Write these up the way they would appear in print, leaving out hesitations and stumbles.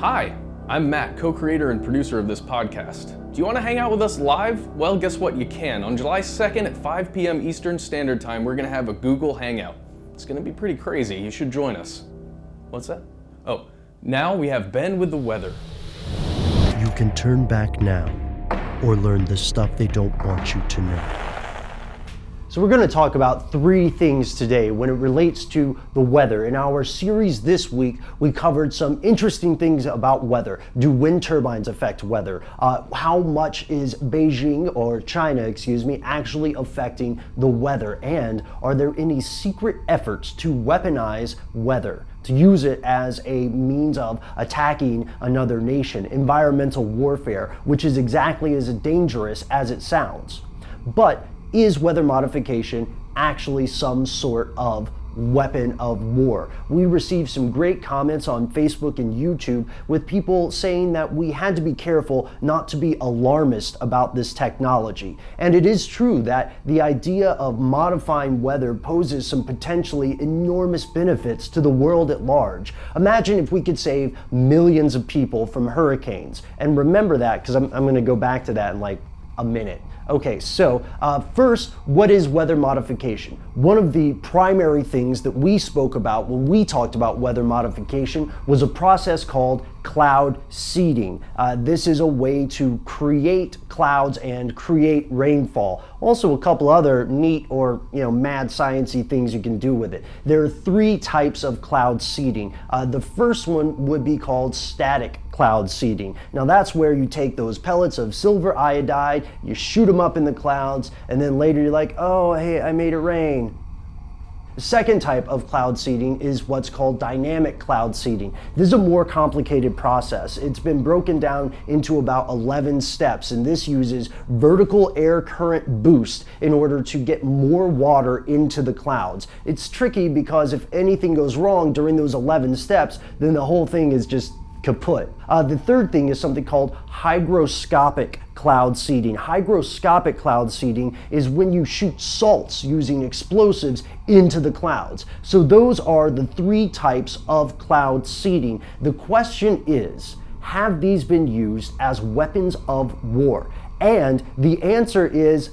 Hi, I'm Matt, co-creator and producer of this podcast. Do you want to hang out with us live? Well, guess what? You can. On July 2nd at 5 p.m. Eastern Standard Time, we're going to have a Google Hangout. It's going to be pretty crazy. You should join us. What's that? Oh, now we have Ben with the weather. You can turn back now or learn the stuff they don't want you to know. So we're going to talk about three things today when it relates to the weather. In our series this week, we covered some interesting things about weather. Do wind turbines affect weather? How much is Beijing, or China, actually affecting the weather? And are there any secret efforts to weaponize weather, to use it as a means of attacking another nation? Environmental warfare, which is exactly as dangerous as it sounds. But is weather modification actually some sort of weapon of war? We received some great comments on Facebook and YouTube with people saying that we had to be careful not to be alarmist about this technology. And it is true that the idea of modifying weather poses some potentially enormous benefits to the world at large. Imagine if we could save millions of people from hurricanes. And remember that, because I'm going to go back to that in like a minute. Okay, so first, what is weather modification? One of the primary things that we spoke about when we talked about weather modification was a process called cloud seeding. This is a way to create clouds and create rainfall. Also a couple other neat or mad sciencey things you can do with it. There are three types of cloud seeding. The first one would be called static cloud seeding. Now that's where you take those pellets of silver iodide, you shoot them up in the clouds, and then later you're like, oh hey, I made it rain. The second type of cloud seeding is what's called dynamic cloud seeding. This is a more complicated process. It's been broken down into about 11 steps, and this uses vertical air current boost in order to get more water into the clouds. It's tricky because if anything goes wrong during those 11 steps, then the whole thing is just kaput. The third thing is something called hygroscopic cloud seeding. Hygroscopic cloud seeding is when you shoot salts using explosives into the clouds. So those are the three types of cloud seeding. The question is, have these been used as weapons of war? And the answer is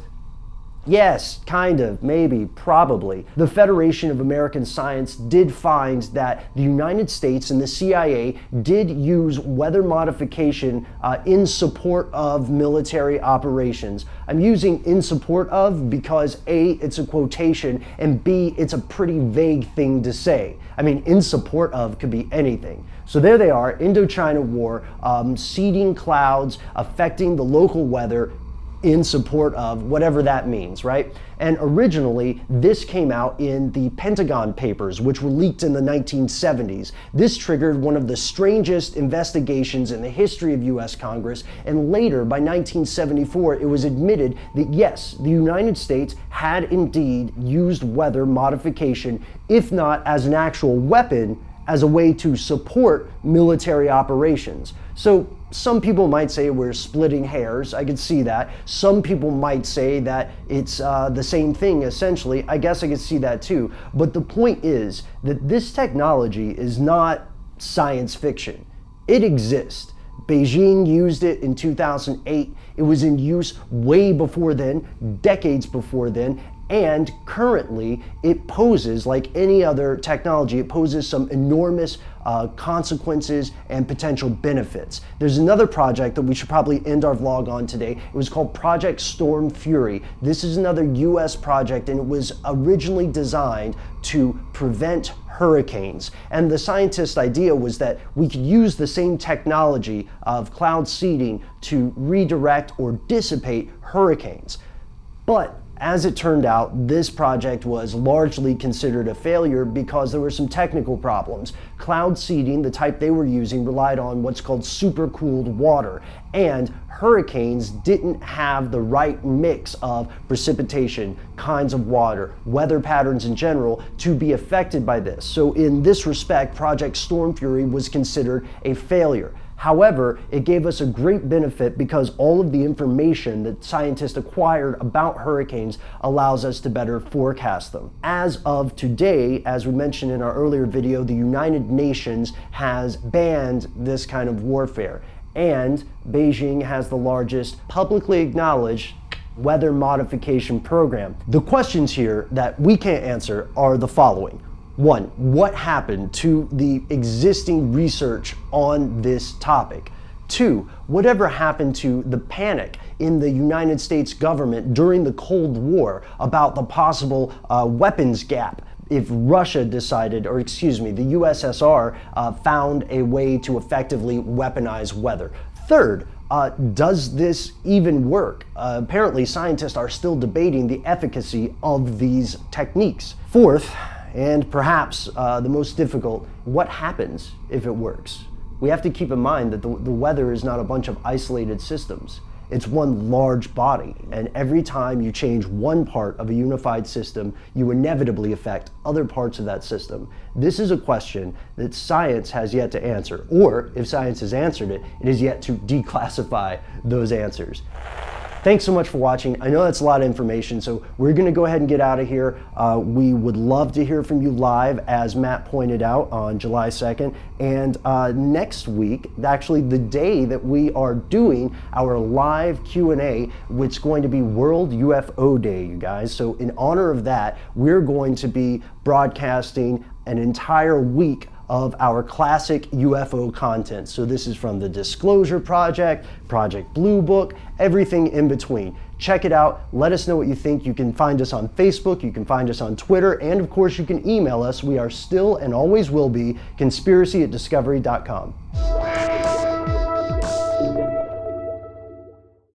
yes, kind of, maybe, probably. The Federation of American Science did find that the United States and the CIA did use weather modification in support of military operations. I'm using in support of because A, it's a quotation, and B, it's a pretty vague thing to say. I mean, in support of could be anything. So there they are, Indochina War, seeding clouds, affecting the local weather, in support of whatever that means, right? And originally, this came out in the Pentagon Papers, which were leaked in the 1970s. This triggered one of the strangest investigations in the history of US Congress, and later, by 1974, it was admitted that yes, the United States had indeed used weather modification, if not as an actual weapon, as a way to support military operations. So some people might say we're splitting hairs. I could see that. Some people might say that it's the same thing, essentially. I guess I could see that too. But the point is that this technology is not science fiction. It exists. Beijing used it in 2008. It was in use way before then, decades before then. And currently, it poses, like any other technology, it poses some enormous consequences and potential benefits. There's another project that we should probably end our vlog on today. It was called Project Storm Fury. This is another US project, and it was originally designed to prevent hurricanes. And the scientist's idea was that we could use the same technology of cloud seeding to redirect or dissipate hurricanes. But as it turned out, this project was largely considered a failure because there were some technical problems. Cloud seeding, the type they were using, relied on what's called supercooled water, and hurricanes didn't have the right mix of precipitation, kinds of water, weather patterns in general to be affected by this. So in this respect, Project Storm Fury was considered a failure. However, it gave us a great benefit because all of the information that scientists acquired about hurricanes allows us to better forecast them. As of today, as we mentioned in our earlier video, the United Nations has banned this kind of warfare, and Beijing has the largest publicly acknowledged weather modification program. The questions here that we can't answer are the following. 1. What happened to the existing research on this topic? 2. Whatever happened to the panic in the United States government during the Cold War about the possible weapons gap if Russia decided, or excuse me, the USSR found a way to effectively weaponize weather? 3rd, does this even work? Apparently, scientists are still debating the efficacy of these techniques. 4th, and perhaps the most difficult, what happens if it works? We have to keep in mind that the weather is not a bunch of isolated systems. It's one large body, and every time you change one part of a unified system, you inevitably affect other parts of that system. This is a question that science has yet to answer, or if science has answered it, it is yet to declassify those answers. Thanks so much for watching. I know that's a lot of information, so we're going to go ahead and get out of here. We would love to hear from you live, as Matt pointed out, on July 2nd. And next week, actually the day that we are doing our live Q&A, which is going to be World UFO Day, you guys. So in honor of that, we're going to be broadcasting an entire week of our classic UFO content. So this is from the Disclosure Project, Project Blue Book, everything in between. Check it out. Let us know what you think. You can find us on Facebook, you can find us on Twitter, and of course you can email us. We are still and always will be conspiracy@discovery.com.